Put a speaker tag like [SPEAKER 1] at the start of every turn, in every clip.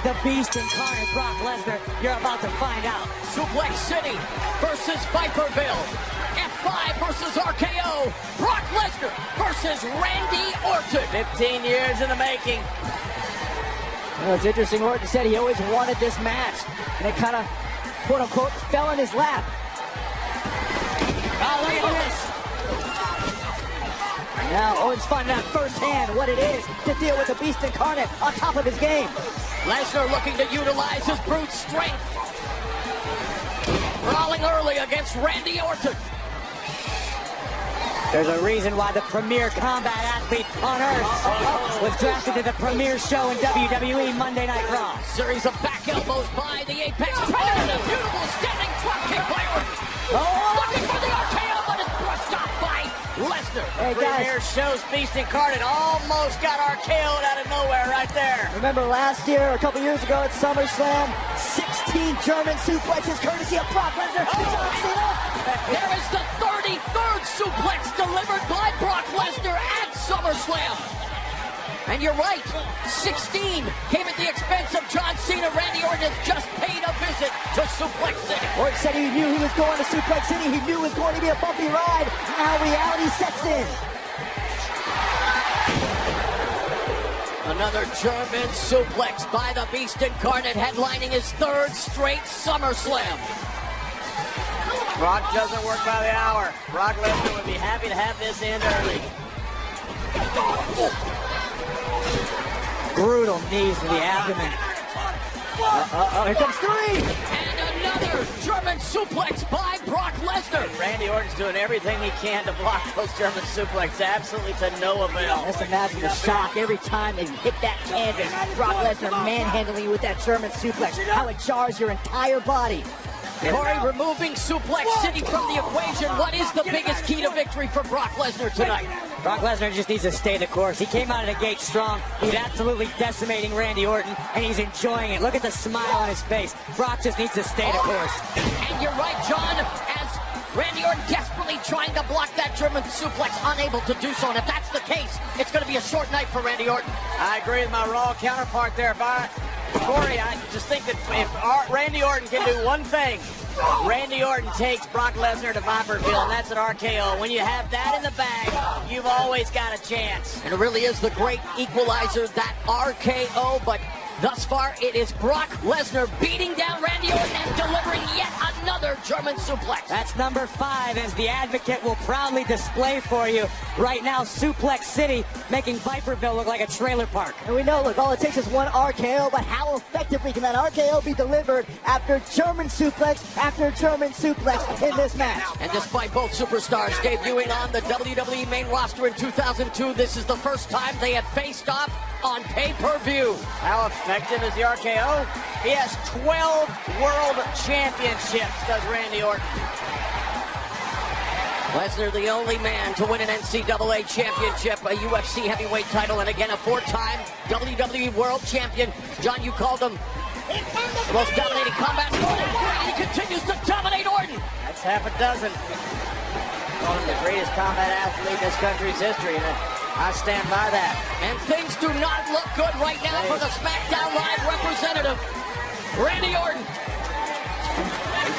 [SPEAKER 1] the Beast incarnate, Brock Lesnar? You're about to find out.
[SPEAKER 2] Suplex City versus Viperville. F5 versus RKO. Brock Lesnar versus Randy Orton.
[SPEAKER 1] 15 years in the making. Well, it's interesting, Orton said he always wanted this match, and it kind of, quote-unquote, fell in his lap. Oh, look at this. Now Orton's finding out firsthand what it is to deal with the Beast incarnate on top of his game.
[SPEAKER 2] Lesnar looking to utilize his brute strength. Brawling early against Randy Orton.
[SPEAKER 1] There's a reason why the premier combat athlete on Earth was drafted to the premier show in WWE Monday Night Raw.
[SPEAKER 2] Series of back elbows by the Apex Predator. A beautiful standing drop kick by Orton. Looking for the RKO, but it's brushed off by Lesnar.
[SPEAKER 1] Hey guys,
[SPEAKER 2] Premier show's Beast incarnate almost got RKO'd out of nowhere right there.
[SPEAKER 1] Remember last year, or a couple years ago at SummerSlam, 16 German suplexes courtesy of Brock Lesnar. John Cena.
[SPEAKER 2] There is the 33rd suplex delivered by Brock Lesnar at SummerSlam. And you're right, 16 came at the expense of John Cena. Randy Orton has just paid a visit to Suplex City.
[SPEAKER 1] Orton said he knew he was going to Suplex City. He knew it was going to be a bumpy ride. Now reality sets in.
[SPEAKER 2] Another German suplex by the Beast incarnate, headlining his third straight SummerSlam.
[SPEAKER 1] Brock doesn't work by the hour. Brock Lesnar would be happy to have this end early. Brutal knees to the abdomen. Here comes three!
[SPEAKER 2] And another German suplex by Brock Lesnar.
[SPEAKER 1] Randy Orton's doing everything he can to block those German suplexes, absolutely to no avail. Just imagine the shock every time they hit that canvas. Brock Lesnar manhandling you with that German suplex, how it jars your entire body.
[SPEAKER 2] Corey, removing Suplex City from the equation, what is the biggest key to victory for Brock Lesnar tonight?
[SPEAKER 1] Brock Lesnar just needs to stay the course. He came out of the gate strong. He's absolutely decimating Randy Orton, and he's enjoying it. Look at the smile on his face. Brock just needs to stay the course.
[SPEAKER 2] And you're right, John, as Randy Orton desperately trying to block that German suplex, unable to do so. And if that's the case, it's going to be a short night for Randy Orton.
[SPEAKER 1] I agree with my Raw counterpart there, but Corey, I just think that if Randy Orton can do one thing, Randy Orton takes Brock Lesnar to Viperville, and that's an RKO. When you have that in the bag, you've always got a chance.
[SPEAKER 2] And it really is the great equalizer, that RKO, but thus far it is Brock Lesnar beating down Randy Orton and delivering yet another German suplex.
[SPEAKER 1] That's number 5, as the Advocate will proudly display for you right now. Suplex City making Viperville look like a trailer park. And we know, look, all it takes is one RKO, but how effectively can that RKO be delivered after German suplex after German suplex in this match?
[SPEAKER 2] And despite both superstars debuting on the WWE main roster in 2002, this is the first time they have faced off on pay-per-view.
[SPEAKER 1] How effective is the RKO? He has 12 world championships, does Randy Orton.
[SPEAKER 2] Lesnar, the only man to win an NCAA championship, a UFC heavyweight title, and again a 4-time WWE world champion. John, you called him the most dominating combat sport. He continues to dominate Orton.
[SPEAKER 1] That's half a dozen. Called him the greatest combat athlete in this country's history, and I stand by that.
[SPEAKER 2] And things do not look good right now for the SmackDown Live representative, Randy Orton.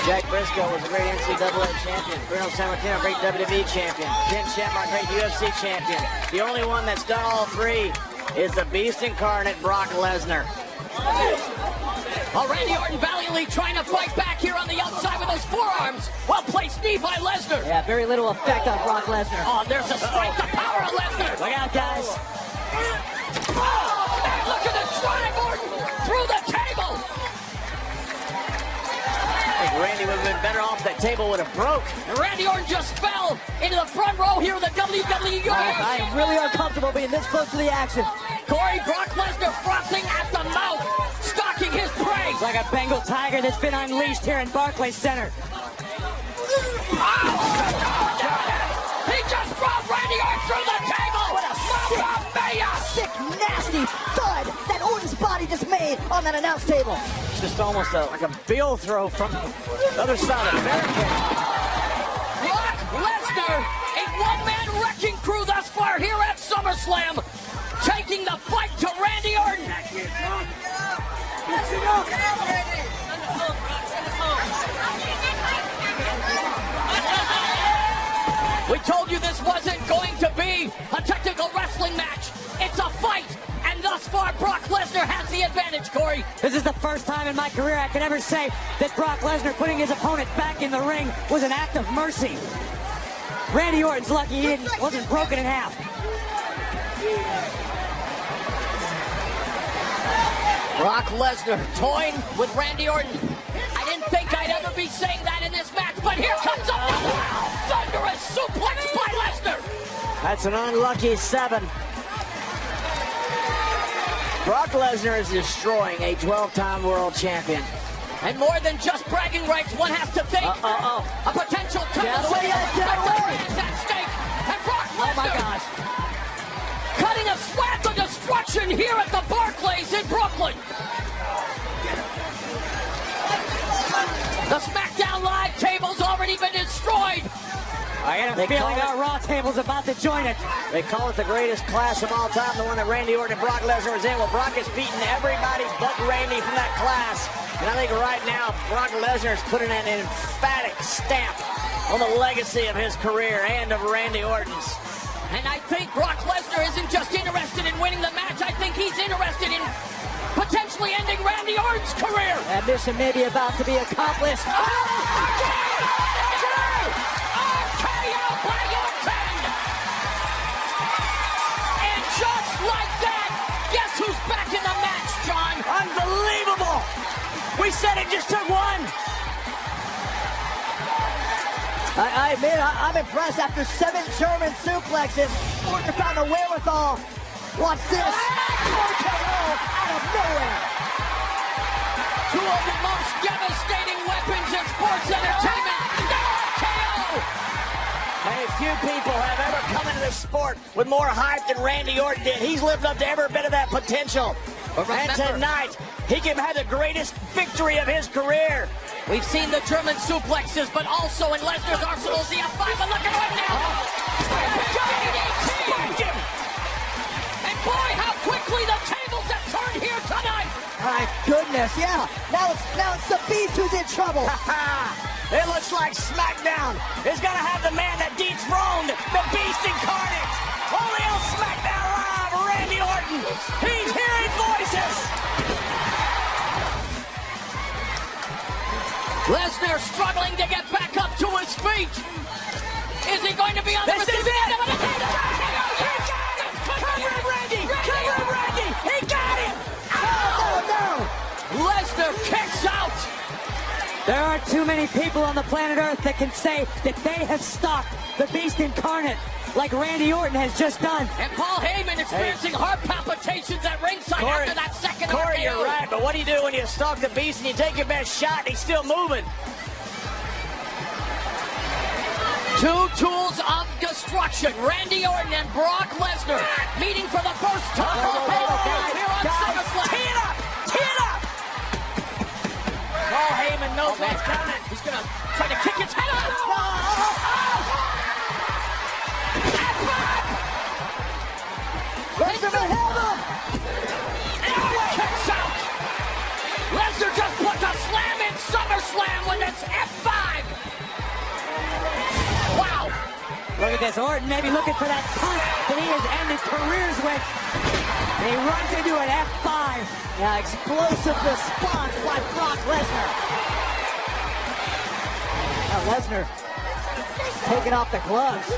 [SPEAKER 1] Jack Briscoe was a great NCAA champion. Bruno Sammartino, great WWE champion. Ken Shamrock, great UFC champion. The only one that's done all three is the Beast incarnate, Brock Lesnar.
[SPEAKER 2] Randy Orton valiantly trying to fight back here on the outside with those forearms. Well-placed knee by Lesnar.
[SPEAKER 1] Yeah, very little effect on Brock Lesnar.
[SPEAKER 2] Oh, there's the strength, the power of Lesnar.
[SPEAKER 1] Look out, guys.
[SPEAKER 2] Oh, and look at the drive, Orton through the table.
[SPEAKER 1] I think Randy would have been better off if that table would have broke.
[SPEAKER 2] And Randy Orton just fell into the front row here in the WWE Universe.
[SPEAKER 1] I am really uncomfortable being this close to the action.
[SPEAKER 2] Corey, Brock Lesnar frothing at the mouth, stalking his prey.
[SPEAKER 1] It's like a Bengal tiger that's been unleashed here in Barclays Center.
[SPEAKER 2] He just brought Randy Orton through the table.
[SPEAKER 1] What a sick, nasty thud that Orton's body just made on that announce table. It's just almost like a bill throw from the other side of the barricade.
[SPEAKER 2] Brock Lesnar, a one-man wrecking crew thus far here at SummerSlam, taking the fight to Randy Orton. We told you this wasn't going to be a technical wrestling match. It's a fight, and thus far, Brock Lesnar has the advantage, Corey.
[SPEAKER 1] This is the first time in my career I can ever say that Brock Lesnar putting his opponent back in the ring was an act of mercy. Randy Orton's lucky he wasn't broken in half.
[SPEAKER 2] Brock Lesnar toying with Randy Orton. I didn't think I'd ever be saying that in this match, but here comes a thunderous suplex by Lesnar.
[SPEAKER 3] That's an unlucky 7. Brock Lesnar is destroying a 12-time world champion.
[SPEAKER 2] And more than just bragging rights, one has to think a potential title is at stake. And Brock Lesnar,
[SPEAKER 1] oh my gosh,
[SPEAKER 2] cutting a swath of destruction here at the Barclays in Brooklyn. The SmackDown Live table's already been destroyed.
[SPEAKER 1] I got a feeling our Raw table's about to join it.
[SPEAKER 3] They call it the greatest class of all time, the one that Randy Orton and Brock Lesnar was in. Well, Brock has beaten everybody but Randy from that class. And I think right now, Brock Lesnar is putting an emphatic stamp on the legacy of his career and of Randy Orton's.
[SPEAKER 2] And I think Brock Lesnar isn't just interested in winning the match. I think he's interested in potentially ending Randy Orton's career.
[SPEAKER 1] That mission may be about to be accomplished.
[SPEAKER 2] And just like that, guess who's back in the match, John?
[SPEAKER 3] Unbelievable! We said it just took one.
[SPEAKER 1] I admit, I'm impressed. After 7 German suplexes, Orton found the wherewithal. Watch this. RKO out of nowhere.
[SPEAKER 2] 2 of the most devastating weapons in sports entertainment. RKO!
[SPEAKER 3] Hey, few people have ever come into this sport with more hype than Randy Orton did. He's lived up to every bit of that potential. And tonight, he can have the greatest victory of his career.
[SPEAKER 2] We've seen the German suplexes, but also in Lesnar's arsenal is the F5. But look at right now.
[SPEAKER 3] Spiked him.
[SPEAKER 2] And boy, how quickly the tables have turned here tonight.
[SPEAKER 1] My goodness, yeah. Now it's the Beast who's in trouble.
[SPEAKER 3] It looks like SmackDown is going to have the man that dethroned the Beast incarnate. Only on SmackDown Live, Randy Orton. He's hearing voices.
[SPEAKER 2] Lesnar struggling to get back up to his feet. Is he going to be on the
[SPEAKER 3] This is it. He got it. Cover him, Randy. Cover him, Randy. He got him.
[SPEAKER 1] No.
[SPEAKER 2] Lesnar kicks out.
[SPEAKER 1] There aren't too many people on the planet Earth that can say that they have stopped the Beast incarnate like Randy Orton has just done.
[SPEAKER 2] And Paul Heyman experiencing heart palpitations at ringside after that second
[SPEAKER 3] Corey,
[SPEAKER 2] RKO.
[SPEAKER 3] you're right, but what do you do when you stalk the Beast and you take your best shot and he's still moving?
[SPEAKER 2] 2 tools of destruction. Randy Orton and Brock Lesnar meeting for the first time here on SummerSlam.
[SPEAKER 3] Tee it up! Tee it up! Paul Heyman knows what's coming.
[SPEAKER 2] He's going to try to kick his head off.
[SPEAKER 1] Lesnar will hold him.
[SPEAKER 2] Kicks out. Lesnar just puts a slam in SummerSlam with this F5. Wow.
[SPEAKER 1] Look at this. Orton maybe looking for that punt that he has ended careers with. And he runs into an F5. Now, explosive response by Brock Lesnar. Now, Lesnar taking off the gloves.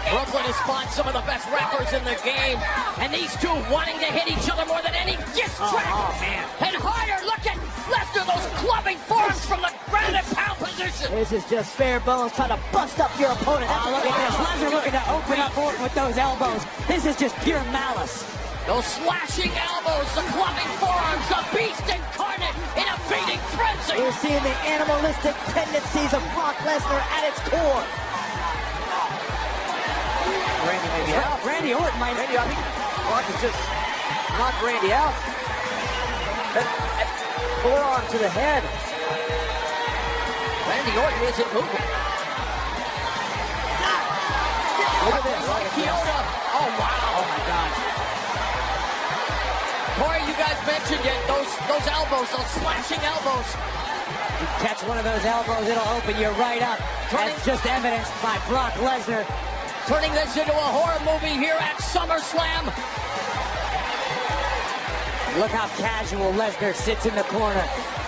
[SPEAKER 2] Brooklyn has spawned some of the best rappers in the game. And these two wanting to hit each other more than any diss track.
[SPEAKER 3] Oh, man.
[SPEAKER 2] And higher, look at Lesnar, those clubbing forearms from the ground and pound position.
[SPEAKER 1] This is just bare bones trying to bust up your opponent. Look at this. Lesnar looking to open up Orton with those elbows. This is just pure malice.
[SPEAKER 2] Those slashing elbows, the clubbing forearms, the Beast incarnate in a feeding frenzy.
[SPEAKER 1] We're seeing the animalistic tendencies of Brock Lesnar at its core.
[SPEAKER 3] Randy may be out.
[SPEAKER 1] Randy Orton might.
[SPEAKER 3] Randy, I think Brock has just knocked Randy out. That forearm to the head.
[SPEAKER 2] Randy Orton isn't moving. Look at this. Kyoto. Oh, wow.
[SPEAKER 3] Oh, my God.
[SPEAKER 2] Corey, you guys mentioned it. Those elbows, those slashing elbows.
[SPEAKER 1] You catch one of those elbows, it'll open you right up. That's just evidenced by Brock Lesnar.
[SPEAKER 2] Turning this into a horror movie here at SummerSlam.
[SPEAKER 1] Look how casual Lesnar sits in the corner,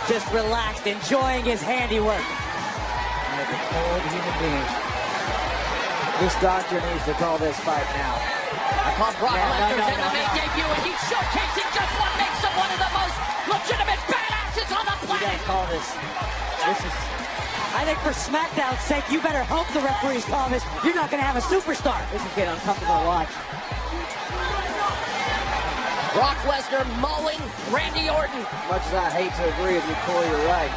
[SPEAKER 1] just relaxed, enjoying his handiwork.
[SPEAKER 3] Like a cold human being. This doctor needs to call this fight now.
[SPEAKER 2] I call Brock Lesnar's MMA debut, and he's showcasing just what makes him one of the most legitimate badasses on the planet.
[SPEAKER 3] You gotta call this. This is.
[SPEAKER 1] I think for SmackDown's sake, you better hope the referees call this. You're not going to have a superstar.
[SPEAKER 3] This is getting uncomfortable to watch.
[SPEAKER 2] Brock Lesnar mauling Randy Orton.
[SPEAKER 3] Much as I hate to agree with you, Corey, you're right.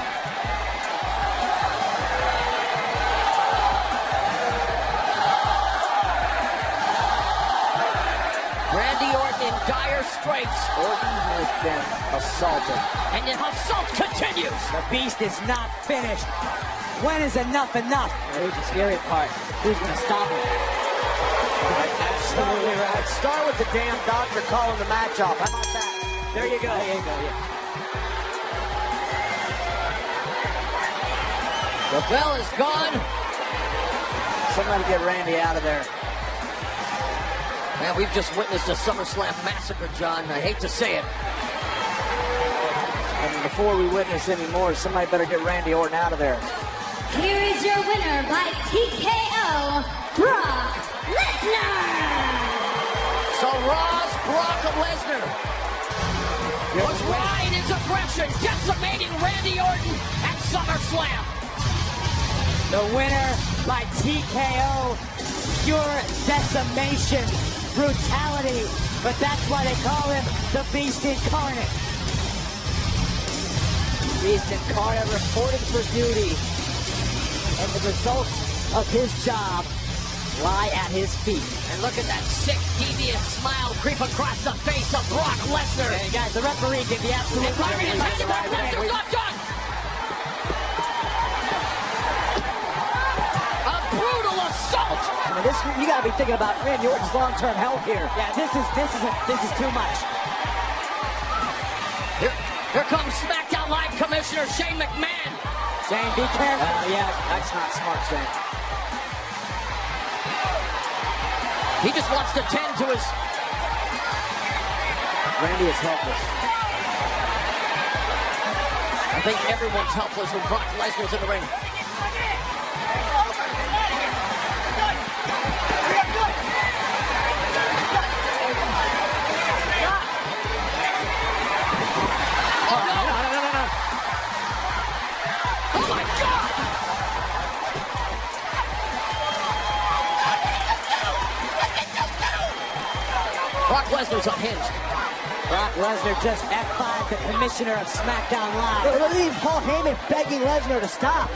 [SPEAKER 2] Randy Orton in dire straits.
[SPEAKER 3] Orton has been assaulted.
[SPEAKER 2] And the assault continues.
[SPEAKER 1] The beast is not finished. When is enough enough?
[SPEAKER 3] Here's the scary part. Who's going to stop him? Absolutely right. Start with the damn doctor calling the match off. How about that? There you go. There you go, yeah.
[SPEAKER 2] The bell is gone.
[SPEAKER 3] Somebody get Randy out of there.
[SPEAKER 2] Man, we've just witnessed a SummerSlam massacre, John. I hate to say it.
[SPEAKER 3] And before we witness any more, somebody better get Randy Orton out of there.
[SPEAKER 4] Here is your winner by TKO, Brock Lesnar.
[SPEAKER 2] So Raw's Brock Lesnar was raw in his aggression, decimating Randy Orton at SummerSlam.
[SPEAKER 1] The winner by TKO, pure decimation, brutality, but that's why they call him the Beast Incarnate.
[SPEAKER 3] Beast Incarnate reporting for duty, and the results of his job lie at his feet.
[SPEAKER 2] And look at that sick, devious smile creep across the face of Brock Lesnar.
[SPEAKER 1] Hey guys, the referee did the absolute
[SPEAKER 2] Brock Lesnar's not done. A brutal assault.
[SPEAKER 3] I mean, this, you got to be thinking about Randy Orton's long-term health here.
[SPEAKER 1] Yeah, this is too much.
[SPEAKER 2] Here comes SmackDown Live Commissioner Shane McMahon.
[SPEAKER 1] Shane, be careful.
[SPEAKER 3] Yeah, that's not smart, Shane.
[SPEAKER 2] He just wants to tend to his...
[SPEAKER 3] Randy is helpless.
[SPEAKER 2] I think everyone's helpless when Brock Lesnar's in the ring. Brock Lesnar's unhinged.
[SPEAKER 1] Brock Lesnar just F5'd the commissioner of SmackDown Live.
[SPEAKER 3] Look at Paul Heyman begging Lesnar to stop.